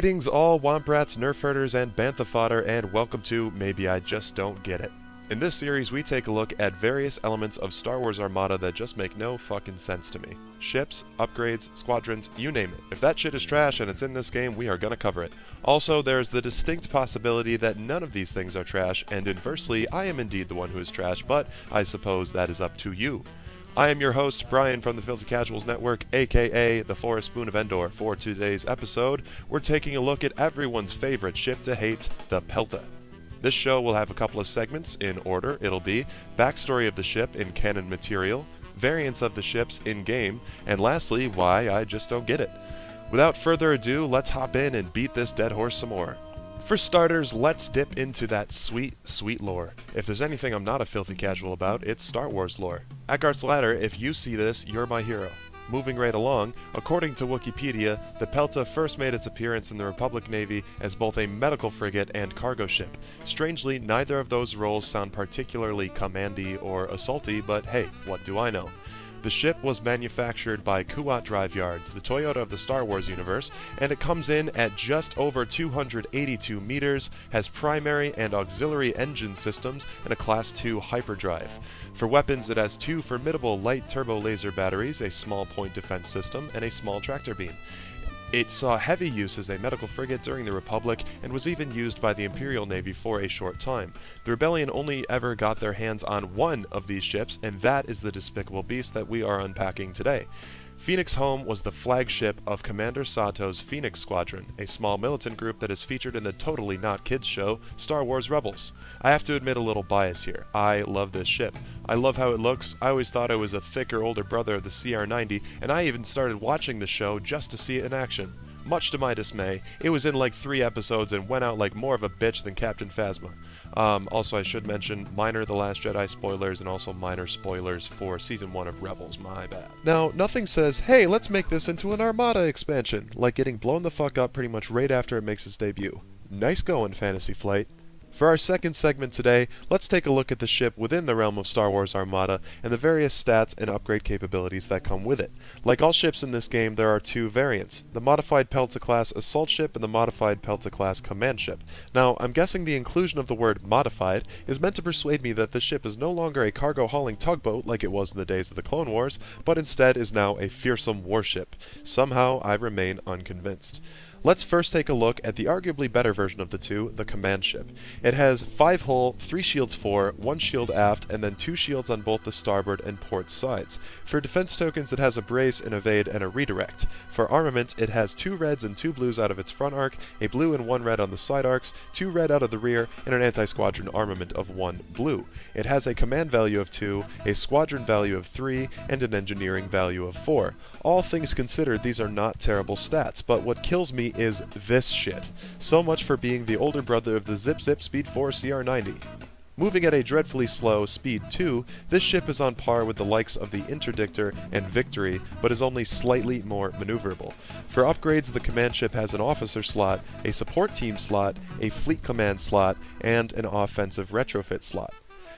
Greetings all Womp Rats, Nerf herders, and Bantha fodder, and welcome to Maybe I Just Don't Get It. In this series, we take a look at various elements of Star Wars Armada that just make no fucking sense to me. Ships, upgrades, squadrons, you name it. If that shit is trash and it's in this game, we are gonna cover it. Also, there's the distinct possibility that none of these things are trash, and inversely, I am indeed the one who is trash, but I suppose that is up to you. I am your host, Brian from the Filthy Casuals Network, aka the Forest Spoon of Endor. For today's episode, we're taking a look at everyone's favorite ship to hate, the Pelta. This show will have a couple of segments in order. It'll be backstory of the ship in canon material, variants of the ships in-game, and lastly, why I just don't get it. Without further ado, let's hop in and beat this dead horse some more. For starters, let's dip into that sweet, sweet lore. If there's anything I'm not a filthy casual about, it's Star Wars lore. Eckhart's Ladder, if you see this, you're my hero. Moving right along, according to Wikipedia, the Pelta first made its appearance in the Republic Navy as both a medical frigate and cargo ship. Strangely, neither of those roles sound particularly commandy or assaulty, but hey, what do I know? The ship was manufactured by Kuat Drive Yards, the Toyota of the Star Wars universe, and it comes in at just over 282 meters, has primary and auxiliary engine systems, and a Class 2 hyperdrive. For weapons, it has two formidable light turbo laser batteries, a small point defense system, and a small tractor beam. It saw heavy use as a medical frigate during the Republic, and was even used by the Imperial Navy for a short time. The Rebellion only ever got their hands on one of these ships, and that is the despicable beast that we are unpacking today. Phoenix Home was the flagship of Commander Sato's Phoenix Squadron, a small militant group that is featured in the totally not kids show, Star Wars Rebels. I have to admit a little bias here. I love this ship. I love how it looks. I always thought it was a thicker older brother of the CR-90, and I even started watching the show just to see it in action. Much to my dismay, it was in like 3 episodes and went out like more of a bitch than Captain Phasma. Also, I should mention minor The Last Jedi spoilers and also minor spoilers for Season 1 of Rebels, my bad. Now, nothing says, hey, let's make this into an Armada expansion, like getting blown the fuck up pretty much right after it makes its debut. Nice going, Fantasy Flight. For our second segment today, let's take a look at the ship within the realm of Star Wars Armada and the various stats and upgrade capabilities that come with it. Like all ships in this game, there are two variants, the modified Pelta class assault ship and the modified Pelta class command ship. Now, I'm guessing the inclusion of the word modified is meant to persuade me that the ship is no longer a cargo hauling tugboat like it was in the days of the Clone Wars, but instead is now a fearsome warship. Somehow, I remain unconvinced. Let's first take a look at the arguably better version of the two, the command ship. It has 5 hull, 3 shields fore, 1 shield aft, and then 2 shields on both the starboard and port sides. For defense tokens, it has a brace, an evade, and a redirect. For armament, it has 2 reds and 2 blues out of its front arc, a blue and 1 red on the side arcs, 2 red out of the rear, and an anti-squadron armament of 1 blue. It has a command value of 2, a squadron value of 3, and an engineering value of 4. All things considered, these are not terrible stats, but what kills me is this shit. So much for being the older brother of the Zip Zip Speed 4 CR-90. Moving at a dreadfully slow Speed 2, this ship is on par with the likes of the Interdictor and Victory, but is only slightly more maneuverable. For upgrades, the command ship has an officer slot, a support team slot, a fleet command slot, and an offensive retrofit slot.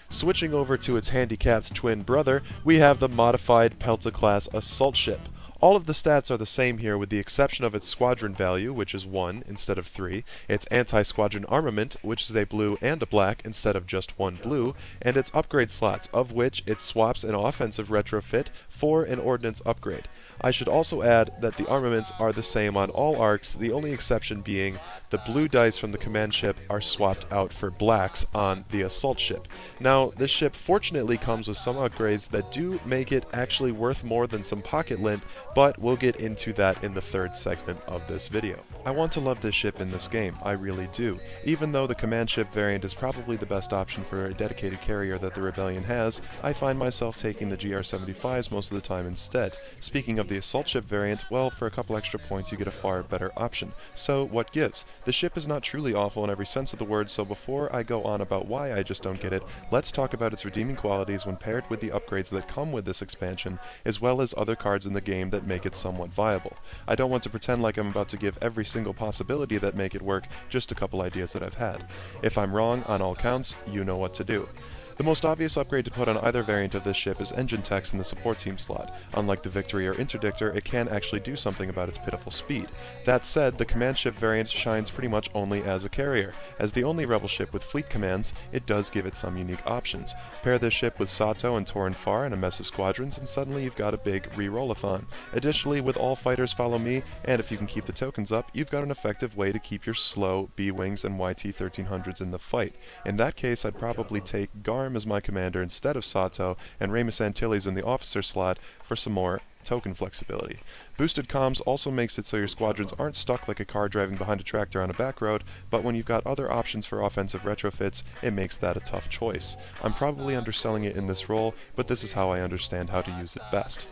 Switching over to its handicapped twin brother, we have the modified Pelta class assault ship. All of the stats are the same here with the exception of its squadron value, which is 1 instead of 3, its anti-squadron armament, which is a blue and a black instead of just 1 blue, and its upgrade slots, of which it swaps an offensive retrofit for an ordnance upgrade. I should also add that the armaments are the same on all arcs, the only exception being the blue dice from the command ship are swapped out for blacks on the assault ship. Now, this ship fortunately comes with some upgrades that do make it actually worth more than some pocket lint, but we'll get into that in the third segment of this video. I want to love this ship in this game, I really do. Even though the command ship variant is probably the best option for a dedicated carrier that the Rebellion has, I find myself taking the GR-75s most of the time instead. Speaking of the assault ship variant, well, for a couple extra points you get a far better option. So, what gives? The ship is not truly awful in every sense of the word, so before I go on about why I just don't get it, let's talk about its redeeming qualities when paired with the upgrades that come with this expansion, as well as other cards in the game that make it somewhat viable. I don't want to pretend like I'm about to give every single possibility that make it work, just a couple ideas that I've had. If I'm wrong on all counts, you know what to do. The most obvious upgrade to put on either variant of this ship is engine text in the support team slot. Unlike the Victory or Interdictor, it can actually do something about its pitiful speed. That said, the command ship variant shines pretty much only as a carrier. As the only rebel ship with fleet commands, it does give it some unique options. Pair this ship with Sato and Torin Farr and a mess of squadrons, and suddenly you've got a big re-roll-a-thon. Additionally, with all fighters follow me, and if you can keep the tokens up, you've got an effective way to keep your slow B-Wings and YT-1300s in the fight. In that case, I'd probably take Garm as my commander instead of Sato, and Ramus Antilles in the officer slot for some more token flexibility. Boosted comms also makes it so your squadrons aren't stuck like a car driving behind a tractor on a back road, but when you've got other options for offensive retrofits, it makes that a tough choice. I'm probably underselling it in this role, but this is how I understand how to use it best.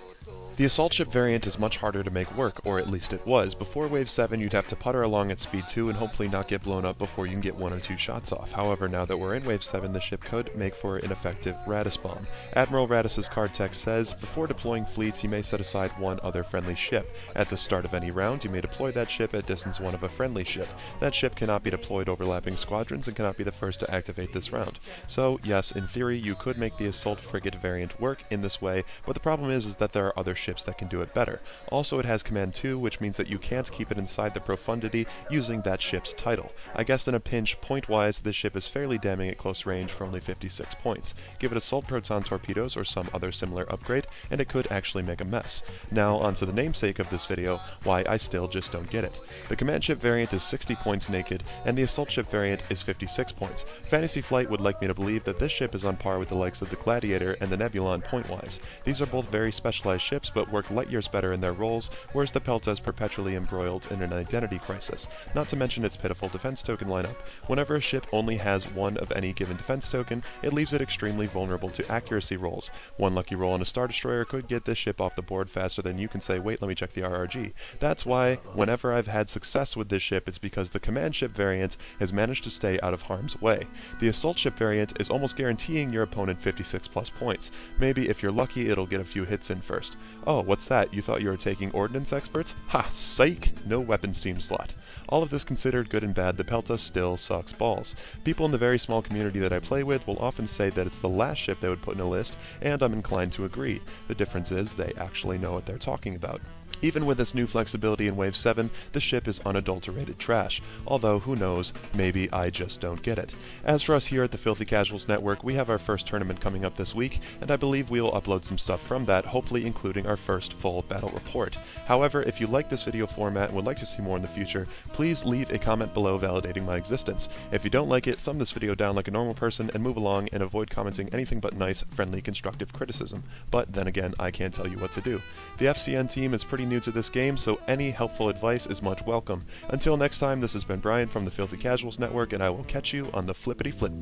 The assault ship variant is much harder to make work, or at least it was. Before Wave 7, you'd have to putter along at speed 2 and hopefully not get blown up before you can get 1 or 2 shots off. However, now that we're in Wave 7, the ship could make for an effective Radis bomb. Admiral Radis' card text says, before deploying fleets, you may set aside one other friendly ship. At the start of any round, you may deploy that ship at distance 1 of a friendly ship. That ship cannot be deployed overlapping squadrons and cannot be the first to activate this round. So, yes, in theory, you could make the assault frigate variant work in this way, but the problem is that there are other ships that can do it better. Also, it has Command 2, which means that you can't keep it inside the profundity using that ship's title. I guess in a pinch, point-wise, this ship is fairly damning at close range for only 56 points. Give it assault proton torpedoes or some other similar upgrade, and it could actually make a mess. Now, onto the namesake of this video, why I still just don't get it. The command ship variant is 60 points naked, and the assault ship variant is 56 points. Fantasy Flight would like me to believe that this ship is on par with the likes of the Gladiator and the Nebulon point-wise. These are both very specialized ships, but work light years better in their roles, whereas the Pelta is perpetually embroiled in an identity crisis, not to mention its pitiful defense token lineup. Whenever a ship only has one of any given defense token, it leaves it extremely vulnerable to accuracy rolls. One lucky roll on a Star Destroyer could get this ship off the board faster than you can say, wait, let me check the RRG. That's why, whenever I've had success with this ship, it's because the command ship variant has managed to stay out of harm's way. The assault ship variant is almost guaranteeing your opponent 56 plus points. Maybe if you're lucky, it'll get a few hits in first. Oh, what's that? You thought you were taking ordnance experts? Ha! Psych! No weapons team slot. All of this considered good and bad, the Pelta still sucks balls. People in the very small community that I play with will often say that it's the last ship they would put in a list, and I'm inclined to agree. The difference is they actually know what they're talking about. Even with its new flexibility in Wave 7, the ship is unadulterated trash, although who knows, maybe I just don't get it. As for us here at the Filthy Casuals Network, we have our first tournament coming up this week, and I believe we will upload some stuff from that, hopefully including our first full battle report. However, if you like this video format and would like to see more in the future, please leave a comment below validating my existence. If you don't like it, thumb this video down like a normal person and move along and avoid commenting anything but nice, friendly, constructive criticism. But then again, I can't tell you what to do. The FCN team is pretty new to this game, so any helpful advice is much welcome. Until next time, this has been Brian from the Filthy Casuals Network, and I will catch you on the flippity flip.